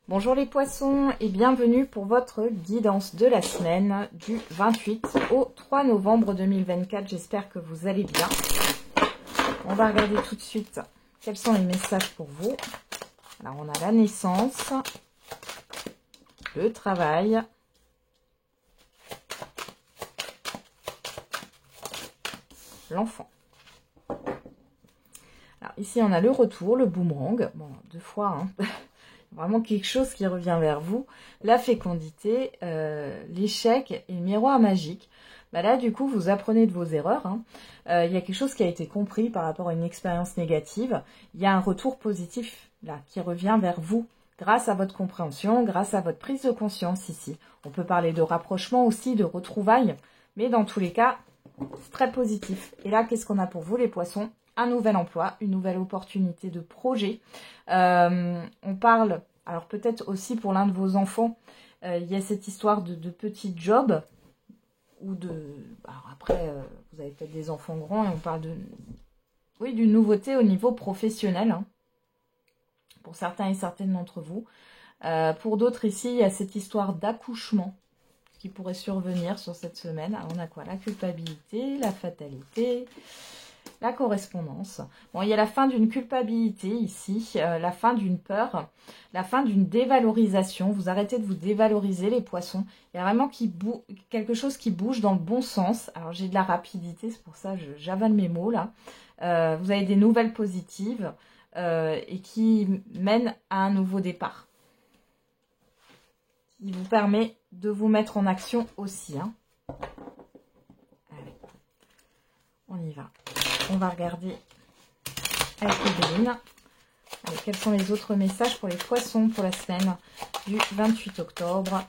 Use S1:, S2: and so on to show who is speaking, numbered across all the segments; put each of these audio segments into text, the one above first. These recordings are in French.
S1: Bonjour les poissons et bienvenue pour votre guidance de la semaine du 28 au 3 novembre 2024. J'espère que vous allez bien. On va regarder tout de suite quels sont les messages pour vous. Alors on a la naissance, le travail, l'enfant. Alors ici on a le retour, le boomerang, bon 2 fois, hein. Vraiment quelque chose qui revient vers vous, la fécondité, l'échec et le miroir magique. Bah là, du coup, vous apprenez de vos erreurs. Hein. Il y a quelque chose qui a été compris par rapport à une expérience négative. Il y a un retour positif là qui revient vers vous grâce à votre compréhension, grâce à votre prise de conscience ici. On peut parler de rapprochement aussi, de retrouvailles, mais dans tous les cas, c'est très positif. Et là, qu'est-ce qu'on a pour vous les poissons? Un nouvel emploi, une nouvelle opportunité de projet. On parle, alors peut-être aussi pour l'un de vos enfants, il y a cette histoire de petits jobs, ou de... Alors après, vous avez peut-être des enfants grands et on parle de... Oui, d'une nouveauté au niveau professionnel, hein, pour certains et certaines d'entre vous. Pour d'autres ici, il y a cette histoire d'accouchement qui pourrait survenir sur cette semaine. Alors on a quoi? La culpabilité, la fatalité... La correspondance. Bon, il y a la fin d'une culpabilité ici, la fin d'une peur, la fin d'une dévalorisation. Vous arrêtez de vous dévaloriser les poissons. Il y a vraiment quelque chose qui bouge dans le bon sens. Alors j'ai de la rapidité, c'est pour ça que j'avale mes mots là. Vous avez des nouvelles positives et qui mènent à un nouveau départ. Il vous permet de vous mettre en action aussi. Hein. Allez, on y va. On va regarder avec Evelyne. Allez, quels sont les autres messages pour les poissons pour la semaine du 28 octobre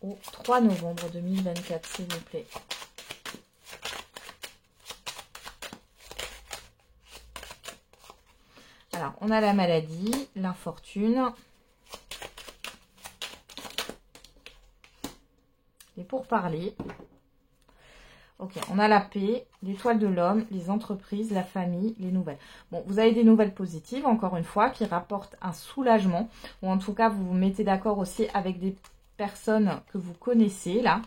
S1: au 3 novembre 2024, s'il vous plaît. Alors, on a la maladie, l'infortune, les pourparlers. Ok, on a la paix, l'étoile de l'homme, les entreprises, la famille, les nouvelles. Bon, vous avez des nouvelles positives, encore une fois, qui rapportent un soulagement. Ou en tout cas, vous vous mettez d'accord aussi avec des personnes que vous connaissez, là.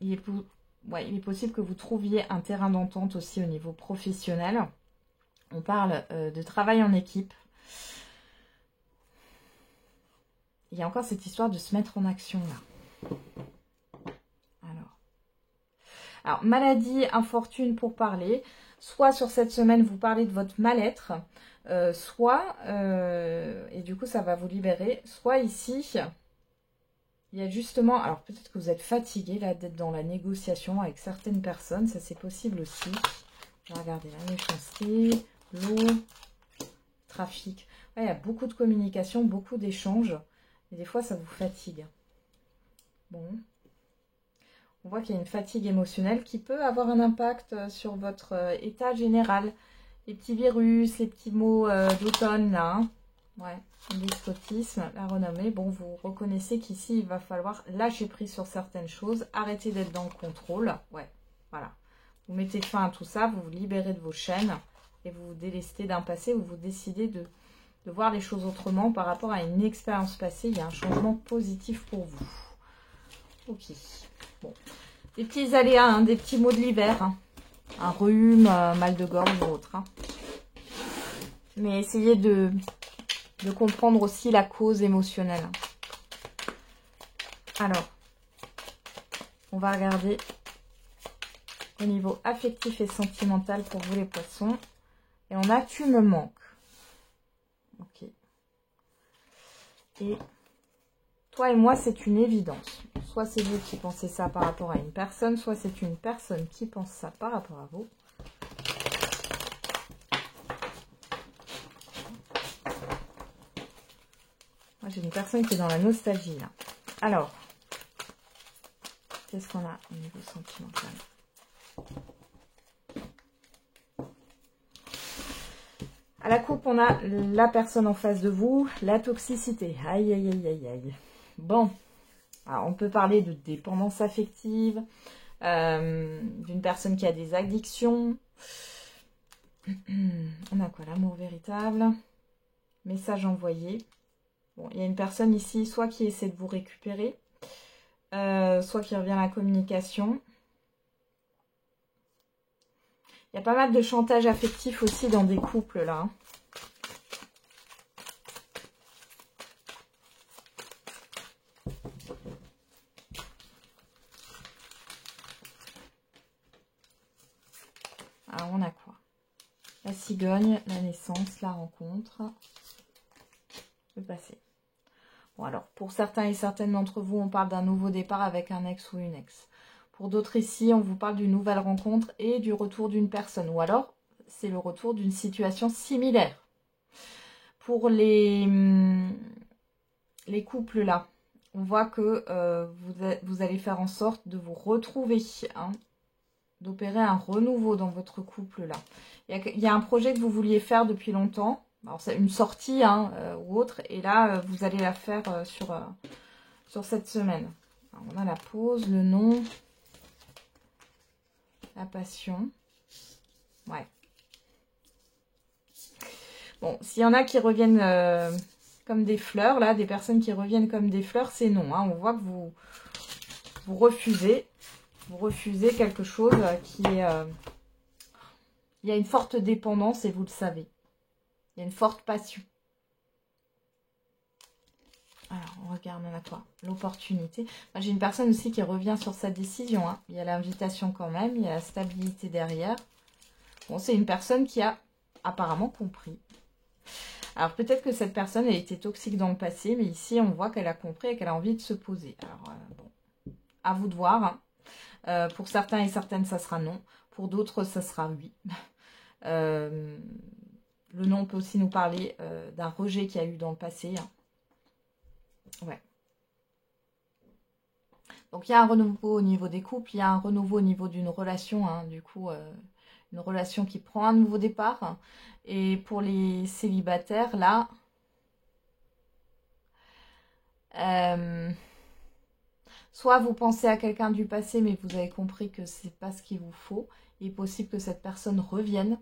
S1: Il est possible que vous trouviez un terrain d'entente aussi au niveau professionnel. On parle de travail en équipe. Il y a encore cette histoire de se mettre en action, là. Alors, maladie, infortune pour parler. Soit sur cette semaine, vous parlez de votre mal-être, soit, et du coup, ça va vous libérer, soit ici, il y a justement, alors peut-être que vous êtes fatigué là d'être dans la négociation avec certaines personnes, ça c'est possible aussi. Je vais regarder la méchanceté, l'eau, trafic. Ouais, il y a beaucoup de communication, beaucoup d'échanges, et des fois, ça vous fatigue. Bon. On voit qu'il y a une fatigue émotionnelle qui peut avoir un impact sur votre état général. Les petits virus, les petits mots d'automne, là. Hein. Ouais, l'escotisme, la renommée. Bon, vous reconnaissez qu'ici, il va falloir lâcher prise sur certaines choses. Arrêter d'être dans le contrôle. Ouais, voilà. Vous mettez fin à tout ça, vous vous libérez de vos chaînes et vous vous délestez d'un passé où vous décidez de voir les choses autrement par rapport à une expérience passée. Il y a un changement positif pour vous. Ok. Bon. Des petits aléas, hein, des petits mots de l'hiver. Hein. Un rhume, mal de gorge ou autre. Hein. Mais essayez de comprendre aussi la cause émotionnelle. Alors, on va regarder au niveau affectif et sentimental pour vous les poissons. Et on a « Tu me manques ». Ok. Et toi et moi, c'est une évidence. Soit c'est vous qui pensez ça par rapport à une personne, soit c'est une personne qui pense ça par rapport à vous. Moi, j'ai une personne qui est dans la nostalgie, là. Alors, qu'est-ce qu'on a au niveau sentimental? À la coupe, on a la personne en face de vous, la toxicité. Aïe, aïe, aïe, aïe, aïe. Bon. Alors, on peut parler de dépendance affective, d'une personne qui a des addictions. On a quoi? L'amour véritable. Message envoyé. Bon, il y a une personne ici, soit qui essaie de vous récupérer, soit qui revient à la communication. Il y a pas mal de chantage affectif aussi dans des couples, là. Hein. Alors, on a quoi? La cigogne, la naissance, la rencontre, le passé. Bon, alors, pour certains et certaines d'entre vous, on parle d'un nouveau départ avec un ex ou une ex. Pour d'autres ici, on vous parle d'une nouvelle rencontre et du retour d'une personne. Ou alors, c'est le retour d'une situation similaire. Pour les couples là, on voit que vous allez faire en sorte de vous retrouver, hein, d'opérer un renouveau dans votre couple là. Il y a un projet que vous vouliez faire depuis longtemps. Alors c'est une sortie hein, ou autre. Et là, vous allez la faire sur cette semaine. Alors, on a la pause, le nom, la passion. Ouais. Bon, s'il y en a qui reviennent comme des fleurs, là, des personnes qui reviennent comme des fleurs, c'est non. Hein. On voit que vous refusez. Vous refusez quelque chose qui est... il y a une forte dépendance et vous le savez. Il y a une forte passion. Alors, on regarde, on a quoi? L'opportunité. J'ai une personne aussi qui revient sur sa décision. Hein. Il y a l'invitation quand même, il y a la stabilité derrière. Bon, c'est une personne qui a apparemment compris. Alors, peut-être que cette personne a été toxique dans le passé, mais ici, on voit qu'elle a compris et qu'elle a envie de se poser. Alors, bon, à vous de voir. Hein. Pour certains et certaines, ça sera non. Pour d'autres, ça sera oui. Le non peut aussi nous parler d'un rejet qu'il y a eu dans le passé. Hein. Ouais. Donc, il y a un renouveau au niveau des couples, il y a un renouveau au niveau d'une relation. Hein, du coup, une relation qui prend un nouveau départ. Hein. Et pour les célibataires, là... soit vous pensez à quelqu'un du passé, mais vous avez compris que c'est pas ce qu'il vous faut. Il est possible que cette personne revienne.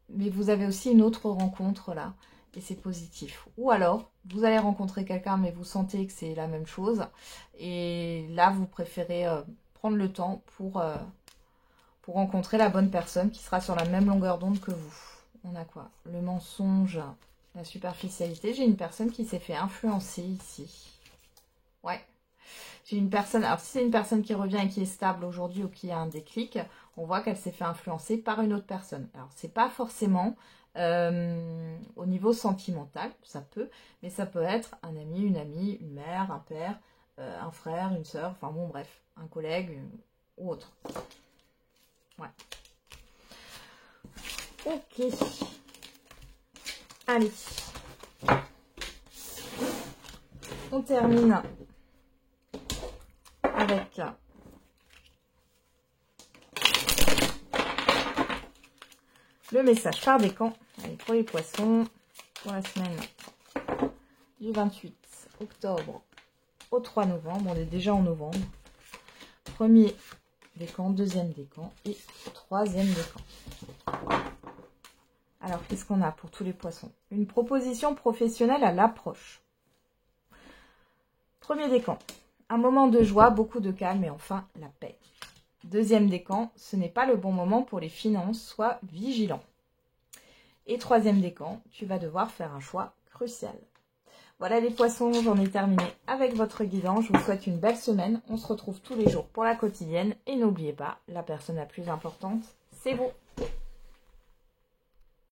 S1: Mais vous avez aussi une autre rencontre là. Et c'est positif. Ou alors, vous allez rencontrer quelqu'un, mais vous sentez que c'est la même chose. Et là, vous préférez prendre le temps pour rencontrer la bonne personne qui sera sur la même longueur d'onde que vous. On a quoi? Le mensonge, la superficialité. J'ai une personne qui s'est fait influencer ici. Ouais. J'ai une personne, alors si c'est une personne qui revient et qui est stable aujourd'hui ou qui a un déclic, on voit qu'elle s'est fait influencer par une autre personne. Alors c'est pas forcément au niveau sentimental, ça peut, mais ça peut être un ami, une mère, un père, un frère, une sœur, enfin bon bref, un collègue ou autre. Ouais. Ok. Allez. On termine avec le message par décan. Allez, pour les poissons, pour la semaine du 28 octobre au 3 novembre. On est déjà en novembre. Premier décan, deuxième décan et troisième décan. Alors, qu'est-ce qu'on a pour tous les poissons? Une proposition professionnelle à l'approche. Premier décan. Un moment de joie, beaucoup de calme et enfin la paix. Deuxième décan, ce n'est pas le bon moment pour les finances, sois vigilant. Et troisième décan, tu vas devoir faire un choix crucial. Voilà les poissons, j'en ai terminé avec votre guidance. Je vous souhaite une belle semaine. On se retrouve tous les jours pour la quotidienne. Et n'oubliez pas, la personne la plus importante, c'est vous.